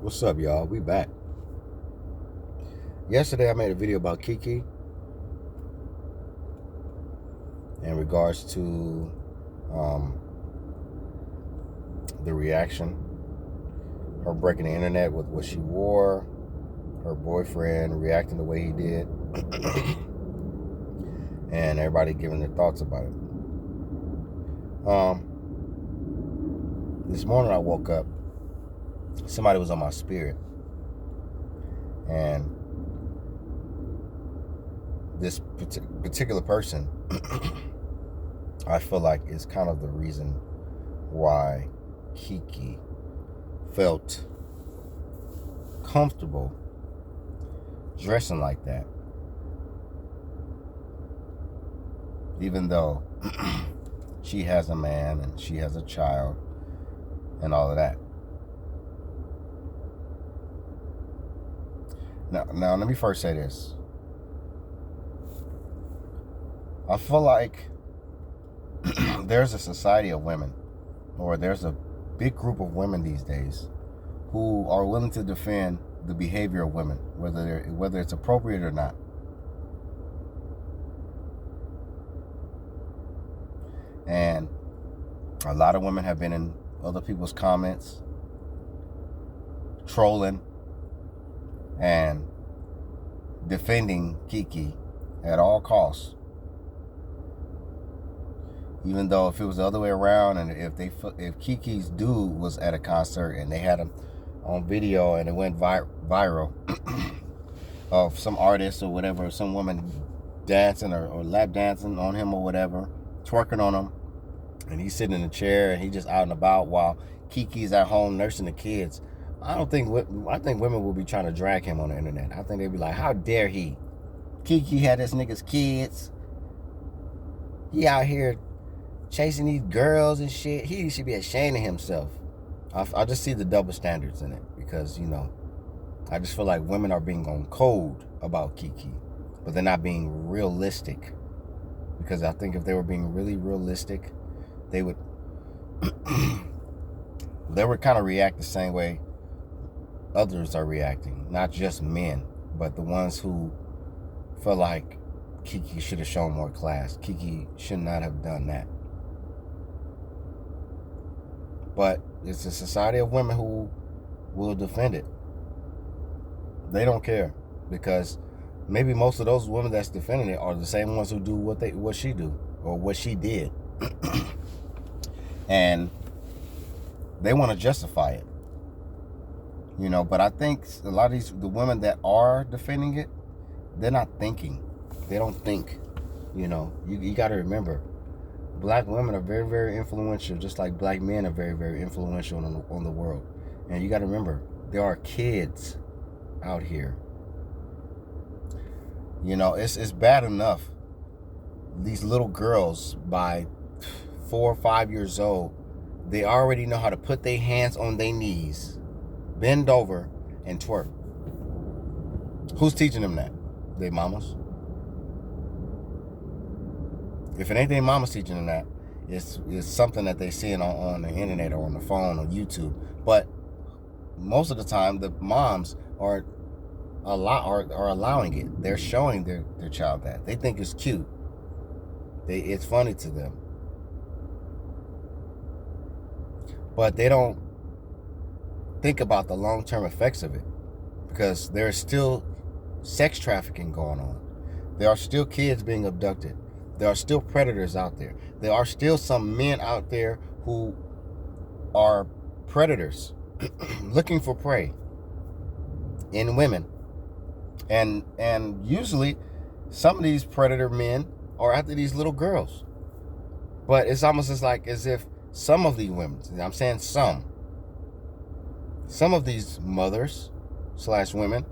What's up, y'all? We back. Yesterday, I made a video about Keke in regards to the reaction, her breaking the internet with what she wore, her boyfriend reacting the way he did, and everybody giving their thoughts about it. This morning, I woke up. Somebody was on my spirit, and this particular person I feel like is kind of the reason why Keke felt comfortable dressing like that, even though she has a man and she has a child and all of that. Now let me first say this. I feel like there's a society of women, or there's a big group of women these days who are willing to defend the behavior of women, whether it's appropriate or not. And a lot of women have been in other people's comments, trolling and defending Keke at all costs. Even though if it was the other way around, and if Keke's dude was at a concert and they had him on video and it went viral of some artist or whatever, some woman dancing or lap dancing on him or whatever, twerking on him, and he's sitting in a chair and he's just out and about while Keke's at home nursing the kids, I think women will be trying to drag him on the internet. I think they'd be like, how dare he? Keke had this nigga's kids. He out here chasing these girls and shit. He should be ashamed of himself. I just see the double standards in it because, I just feel like women are being on code about Keke, but they're not being realistic. Because I think if they were being really realistic, they would kind of react the same way others are reacting. Not just men, but the ones who feel like Keke should have shown more class. Keke should not have done that. But it's a society of women who will defend it. They don't care, because maybe most of those women that's defending it are the same ones who do what she do or what she did. And they want to justify it. But I think a lot of the women that are defending it, they're not thinking. They don't think. You got to remember, black women are very, very influential, just like black men are very, very influential on the world. And you got to remember, there are kids out here. It's bad enough. These little girls, by 4 or 5 years old, they already know how to put their hands on their knees, bend over, and twerk. Who's teaching them that? They mamas. If it ain't their mamas teaching them that, it's something that they seeing on the internet or on the phone or YouTube. But most of the time, the moms are allowing it. They're showing their child that. They think it's cute. It's funny to them. But they don't think about the long-term effects of it, because there's still sex trafficking going on. There are still kids being abducted. There are still predators out there. There are still some men out there who are predators looking for prey in women. And usually some of these predator men are after these little girls. But it's almost as if some of these women, I'm saying some of these mothers / women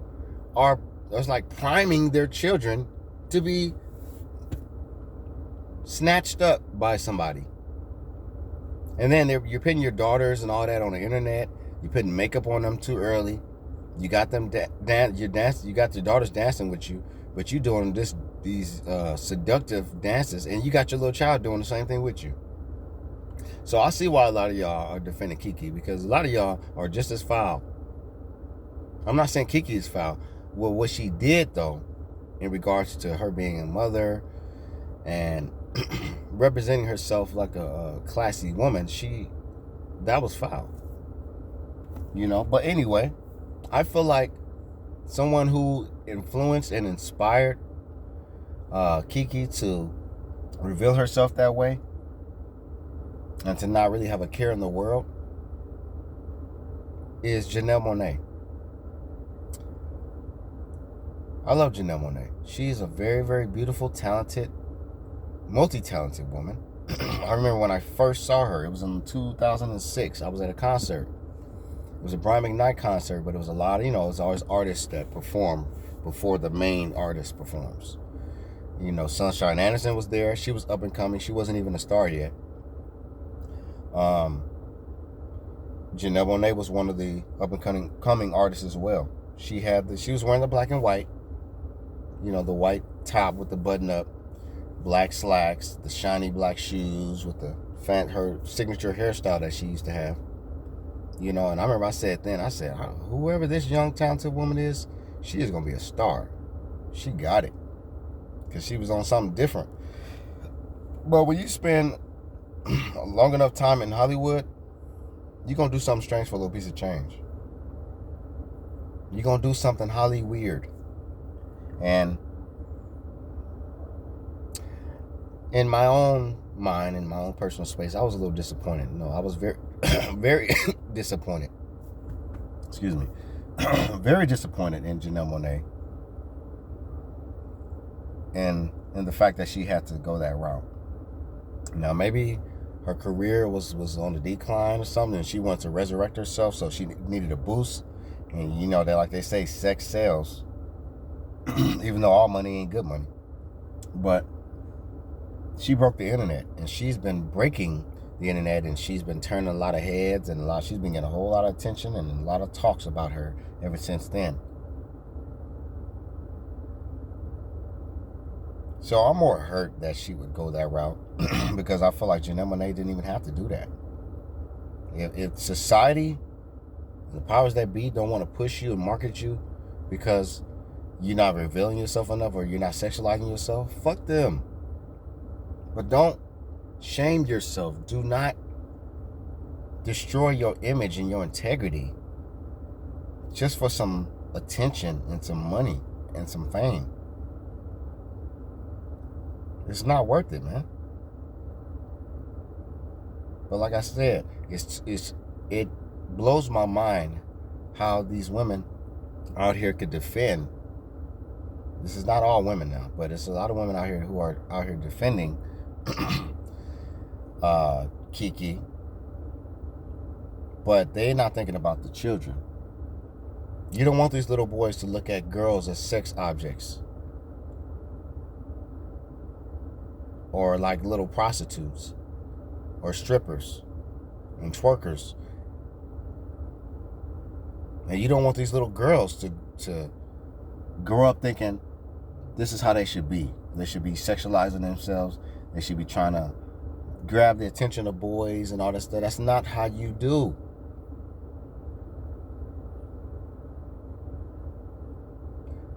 are like priming their children to be snatched up by somebody. And then you're putting your daughters and all that on the internet. You're putting makeup on them too early. You got them you got your daughters dancing with you, but you doing these seductive dances, and you got your little child doing the same thing with you. So I see why a lot of y'all are defending Keke, because a lot of y'all are just as foul. I'm not saying Keke is foul. Well, what she did, though, in regards to her being a mother and representing herself like a classy woman, that was foul. But anyway, I feel like someone who influenced and inspired Keke to reveal herself that way and to not really have a care in the world is Janelle Monae. I love Janelle Monae. She's a very, very beautiful, talented, multi-talented woman. I remember when I first saw her, it was in 2006. I was at a concert. It was a Brian McKnight concert, but it was a lot of, it was always artists that perform before the main artist performs. Sunshine Anderson was there. She was up and coming. She wasn't even a star yet. Janelle Monae was one of the up and coming artists as well. She was wearing the black and white, the white top with the button up, black slacks, the shiny black shoes with her signature hairstyle that she used to have. And I remember I said, whoever this young talented woman is, she is gonna be a star. She got it, because she was on something different. But when you spend a long enough time in Hollywood, you're going to do something strange for a little piece of change. You're going to do something Holly weird. And in my own mind, in my own personal space, I was a little disappointed. No, I was very, very disappointed. Excuse me. Very disappointed in Janelle Monae. And the fact that she had to go that route. Now, maybe her career was on the decline or something, and she wanted to resurrect herself, so she needed a boost. And they say, sex sells. Even though all money ain't good money. But she broke the internet, and she's been breaking the internet, and she's been turning a lot of heads, and she's been getting a whole lot of attention and a lot of talks about her ever since then. So I'm more hurt that she would go that route because I feel like Janelle Monae didn't even have to do that. If society, the powers that be, don't want to push you and market you because you're not revealing yourself enough or you're not sexualizing yourself, fuck them. But don't shame yourself. Do not destroy your image and your integrity just for some attention and some money and some fame. It's not worth it, man. But like I said, it blows my mind how these women out here could defend. This is not all women now, but it's a lot of women out here who are out here defending Keke. But they're not thinking about the children. You don't want these little boys to look at girls as sex objects. Or like little prostitutes, or strippers, and twerkers. And you don't want these little girls to grow up thinking this is how they should be. They should be sexualizing themselves. They should be trying to grab the attention of boys and all that stuff. That's not how you do.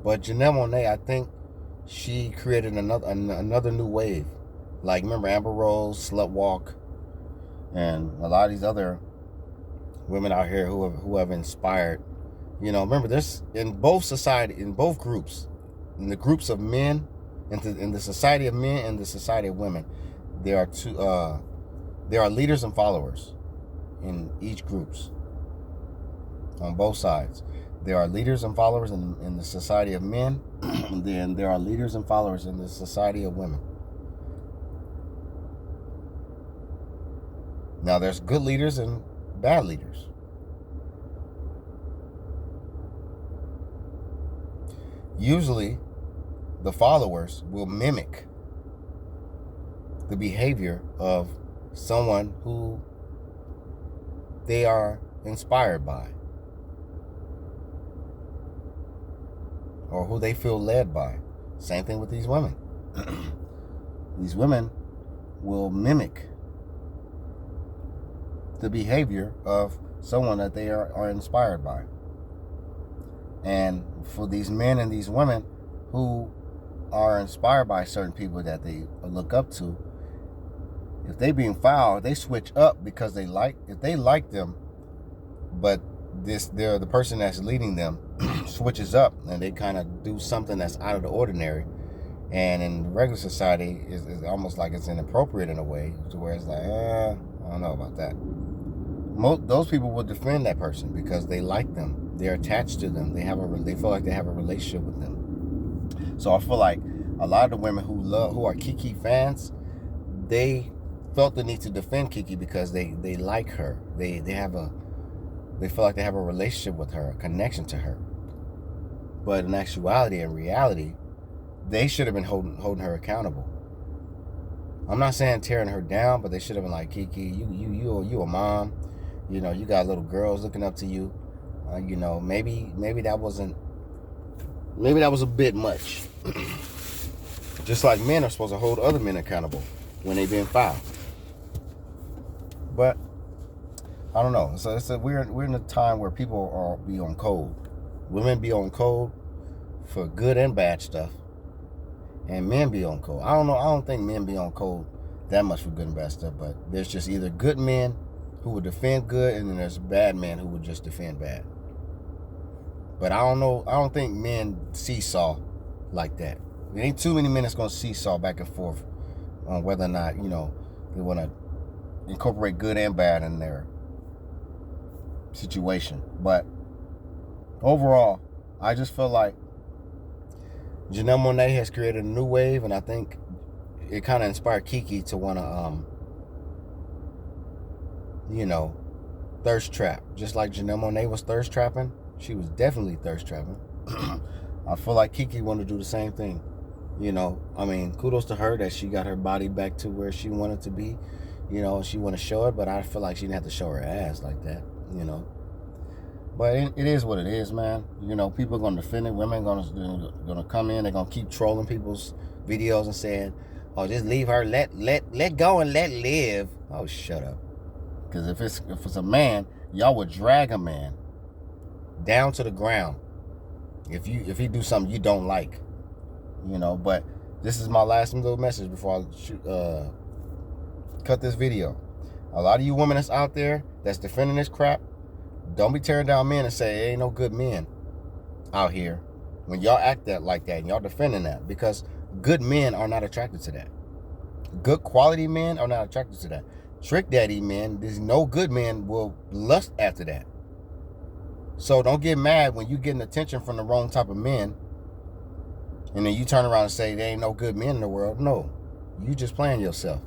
But Janelle Monae, I think she created another new wave. Like, remember Amber Rose, Slut Walk, and a lot of these other women out here who have inspired. Remember this in both groups, in the groups of men, in the society of men and the society of women, there are leaders and followers in each groups. On both sides, there are leaders and followers in the society of men, and then there are leaders and followers in the society of women. Now, there's good leaders and bad leaders. Usually, the followers will mimic the behavior of someone who they are inspired by or who they feel led by. Same thing with these women. These women will mimic the behavior of someone that they are inspired by. And for these men and these women who are inspired by certain people that they look up to, if they being foul, they switch up because if they like them, but they're the person that's leading them switches up and they kind of do something that's out of the ordinary. And in regular society, it's almost like it's inappropriate in a way, to where it's like, I don't know about that. Those people will defend that person because they like them. They're attached to them. They feel like they have a relationship with them. So I feel like a lot of the women who are Keke fans, they felt the need to defend Keke because they like her. They feel like they have a relationship with her, a connection to her. But in actuality and reality, they should have been holding her accountable. I'm not saying tearing her down, but they should have been like, Keke, you a mom. You know, you got little girls looking up to you. You know, maybe that was a bit much. Just like men are supposed to hold other men accountable when they being foul. But I don't know. So we're in a time where people be on code. Women be on code for good and bad stuff, and men be on code. I don't know. I don't think men be on code that much for good and bad stuff. But there's just either good men who would defend good, and then there's bad men who would just defend bad. But I don't know. I don't think men seesaw like that. There ain't too many men that's gonna seesaw back and forth on whether or not, you know, they want to incorporate good and bad in their situation. But overall, I just feel like Janelle Monae has created a new wave, and I think it kind of inspired Keke to want to, you know, thirst trap. Just like Janelle Monae was thirst trapping, she was definitely thirst trapping. I feel like Keke wanted to do the same thing. You know, I mean, kudos to her that she got her body back to where she wanted to be. You know, she want to show it, but I feel like she didn't have to show her ass like that, you know. But it is what it is, man. You know, people are going to defend it. Women are going to come in. They're going to keep trolling people's videos and saying, oh, just leave her. Let go and let live. Oh, shut up. Because if it's a man, y'all would drag a man down to the ground if he do something you don't like. You know, but this is my last little message before I cut this video. A lot of you women that's out there that's defending this crap, don't be tearing down men and say there ain't no good men out here when y'all act like that and y'all defending that, because good men are not attracted to that. Good quality men are not attracted to that. Trick daddy men, there's no good men will lust after that. So don't get mad when you getting attention from the wrong type of men and then you turn around and say there ain't no good men in the world. No, you just playing yourself.